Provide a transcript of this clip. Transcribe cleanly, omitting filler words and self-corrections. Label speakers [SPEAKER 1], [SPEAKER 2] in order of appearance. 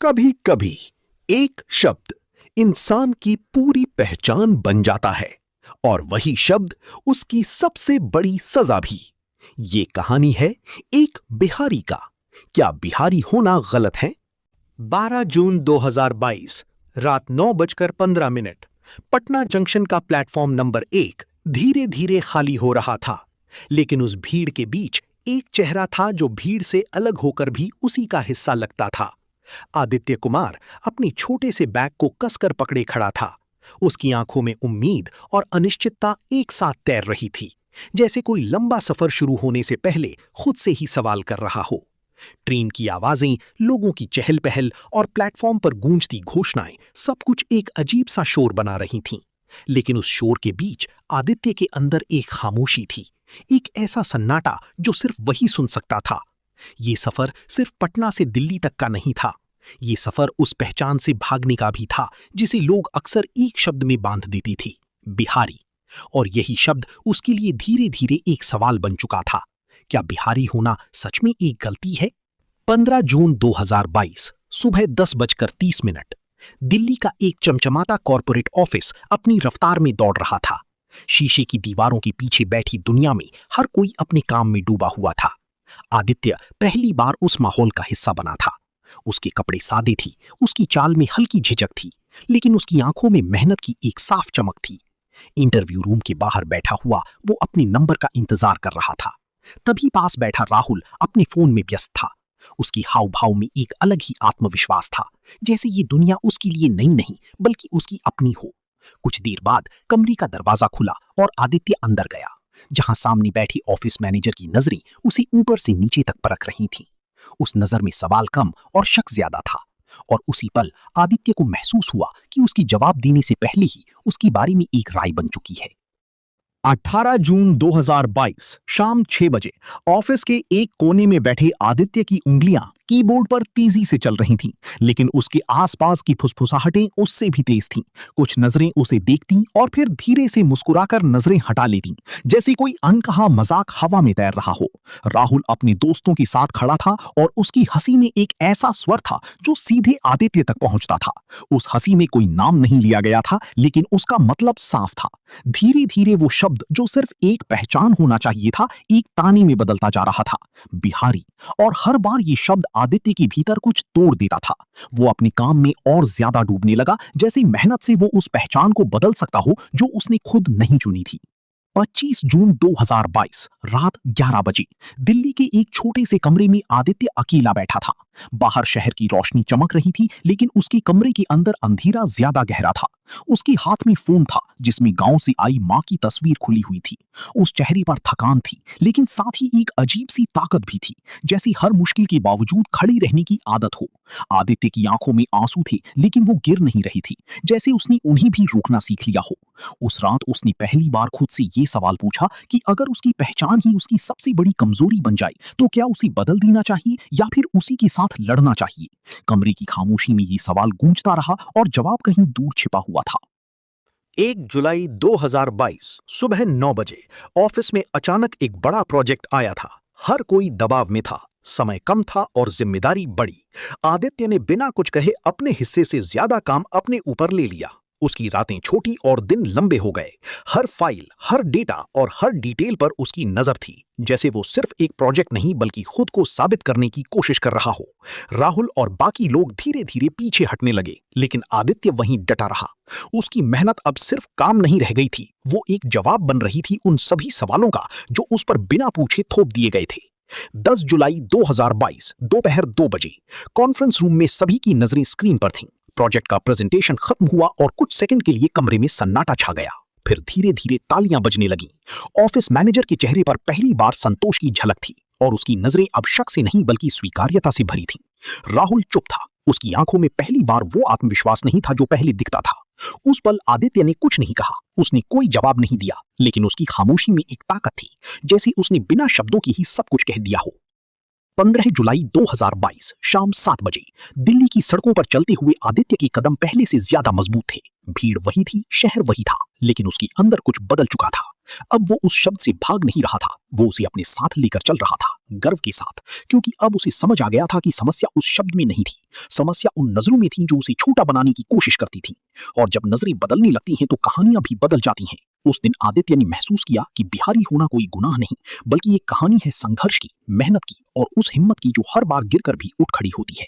[SPEAKER 1] कभी कभी एक शब्द इंसान की पूरी पहचान बन जाता है और वही शब्द उसकी सबसे बड़ी सजा भी। ये कहानी है एक बिहारी का। क्या बिहारी होना गलत है? 12 जून 2022 रात 9:15 पटना जंक्शन का प्लेटफॉर्म नंबर 1 धीरे धीरे खाली हो रहा था, लेकिन उस भीड़ के बीच एक चेहरा था जो भीड़ से अलग होकर भी उसी का हिस्सा लगता था। आदित्य कुमार अपनी छोटे से बैग को कसकर पकड़े खड़ा था। उसकी आंखों में उम्मीद और अनिश्चितता एक साथ तैर रही थी, जैसे कोई लंबा सफर शुरू होने से पहले खुद से ही सवाल कर रहा हो। ट्रेन की आवाजें, लोगों की चहल पहल और प्लेटफॉर्म पर गूंजती घोषणाएं, सब कुछ एक अजीब सा शोर बना रही थीं। लेकिन उस शोर के बीच आदित्य के अंदर एक खामोशी थी, एक ऐसा सन्नाटा जो सिर्फ वही सुन सकता था। ये सफर सिर्फ पटना से दिल्ली तक का नहीं था। ये सफर उस पहचान से भागने का भी था जिसे लोग अक्सर एक शब्द में बांध देती थी, बिहारी। और यही शब्द उसके लिए धीरे धीरे एक सवाल बन चुका था। क्या बिहारी होना सच में एक गलती है? 15 जून 2022 सुबह 10:30 दिल्ली का एक चमचमाता कॉरपोरेट ऑफिस अपनी रफ्तार में दौड़ रहा था। शीशे की दीवारों के पीछे बैठी दुनिया में हर कोई अपने काम में डूबा हुआ था। आदित्य पहली बार उस माहौल का हिस्सा बना था। उसके कपड़े सादे थी, उसकी चाल में हल्की झिझक थी, लेकिन उसकी आंखों में मेहनत की एक साफ चमक थी। इंटरव्यू रूम के बाहर बैठा हुआ वो अपने नंबर का इंतजार कर रहा था। तभी पास बैठा राहुल अपने फोन में व्यस्त था। उसकी हाव भाव में एक अलग ही आत्मविश्वास था, जैसे ये दुनिया उसके लिए नई नहीं बल्कि उसकी अपनी हो। कुछ देर बाद कमरे का दरवाजा खुला और आदित्य अंदर गया, जहां सामने बैठी ऑफिस मैनेजर की नजरें उसे ऊपर से नीचे तक परख रही थीं। उस नजर में सवाल कम और शक ज्यादा था, और उसी पल आदित्य को महसूस हुआ कि उसकी जवाब देने से पहले ही उसके बारे में एक राय बन चुकी है। 18 जून 2022 शाम 6 बजे ऑफिस के एक कोने में बैठे आदित्य की उंगलियां कीबोर्ड पर तेजी से चल रही थीं, लेकिन उसके आसपास की फुसफुसाहटें उससे भी तेज थीं। कुछ नजरें उसे देखती और फिर धीरे से मुस्कुराकर नजरें हटा लेती, जैसे कोई अनकहा मजाक हवा में तैर रहा हो। राहुल अपने दोस्तों के साथ खड़ा था और उसकी हंसी में एक ऐसा स्वर था जो सीधे आदित्य तक पहुंचता था। उस हंसी में कोई नाम नहीं लिया गया था, लेकिन उसका मतलब साफ था। धीरे धीरे वो शब्द जो सिर्फ एक पहचान होना चाहिए था, एक ताने में बदलता जा रहा था, बिहारी। और हर बार ये शब्द आदित्य के भीतर कुछ तोड़ देता था। वो अपने काम में और ज्यादा डूबने लगा, जैसे मेहनत से वो उस पहचान को बदल सकता हो जो उसने खुद नहीं चुनी थी। 25 जून 2022 रात 11 बजे दिल्ली के एक छोटे से कमरे में आदित्य अकेला बैठा था। बाहर शहर की रोशनी चमक रही थी, लेकिन उसके कमरे के अंदर अंधेरा ज्यादा गहरा था। उसके हाथ में फोन था, जिसमें गांव से आई मां की तस्वीर खुली हुई थी। उस चेहरे पर थकान थी, लेकिन साथ ही एक अजीब सी ताकत भी थी, जैसे हर मुश्किल के बावजूद खड़ी रहने की आदत हो। आदित्य की आंखों में आंसू थे, लेकिन वो गिर नहीं रही थी, जैसे उसने उन्हें भी रोकना सीख लिया हो। उस रात उसने पहली बार खुद से ये सवाल पूछा कि अगर उसकी पहचान ही उसकी सबसे बड़ी कमजोरी बन जाए, तो क्या उसे बदल देना चाहिए या फिर उसी के साथ लड़ना चाहिए? कमरे की खामोशी में ये सवाल गूंजता रहा और जवाब कहीं दूर छिपा हुआ था। 1 जुलाई 2022 सुबह 9 बजे ऑफिस में अचानक एक बड़ा प्रोजेक्ट आया था। हर कोई दबाव में था, समय कम था और जिम्मेदारी बड़ी। आदित्य ने बिना कुछ कहे अपने हिस्से से ज्यादा काम अपने ऊपर ले लिया। उसकी रातें छोटी और दिन लंबे हो गए। हर फाइल, हर डेटा और हर डिटेल पर उसकी नजर थी, जैसे वो सिर्फ एक प्रोजेक्ट नहीं बल्कि खुद को साबित करने की कोशिश कर रहा हो। राहुल और बाकी लोग धीरे धीरे पीछे हटने लगे, लेकिन आदित्य वहीं डटा रहा। उसकी मेहनत अब सिर्फ काम नहीं रह गई थी, वो एक जवाब बन रही थी उन सभी सवालों का जो उस पर बिना पूछे थोप दिए गए थे। 10 जुलाई 2022 दोपहर 2 बजे कॉन्फ्रेंस रूम में सभी की नजरें स्क्रीन पर थीं। प्रोजेक्ट का प्रेजेंटेशन खत्म हुआ और कुछ सेकंड के लिए कमरे में सन्नाटा छा गया। फिर धीरे धीरे तालियां बजने लगीं। ऑफिस मैनेजर के चेहरे पर पहली बार संतोष की झलक थी, और उसकी नजरें अब शक से नहीं बल्कि स्वीकार्यता से भरी थीं। राहुल चुप था। उसकी आंखों में पहली बार वो आत्मविश्वास नहीं था जो पहले दिखता था। उस पल आदित्य ने कुछ नहीं कहा, उसने कोई जवाब नहीं दिया, लेकिन उसकी खामोशी में एक ताकत थी, जैसे उसने बिना शब्दों के ही सब कुछ कह दिया हो। 15 जुलाई 2022 शाम 7 बजे दिल्ली की सड़कों पर चलते हुए आदित्य के कदम पहले से ज्यादा मजबूत थे। भीड़ वही थी, शहर वही था, लेकिन उसके अंदर कुछ बदल चुका था।
[SPEAKER 2] अब वो उस शब्द से भाग नहीं रहा था, वो उसे अपने साथ लेकर चल रहा था, गर्व के साथ, क्योंकि अब उसे समझ आ गया था कि समस्या उस शब्द में नहीं थी, समस्या उन नजरों में थी जो उसे छोटा बनाने की कोशिश करती थी। और जब नजरें बदलने लगती हैं तो कहानियां भी बदल जाती हैं। उस दिन आदित्य ने महसूस किया कि बिहारी होना कोई गुनाह नहीं, बल्कि ये कहानी है संघर्ष की, मेहनत की और उस हिम्मत की जो हर बार गिरकर भी उठ खड़ी होती है।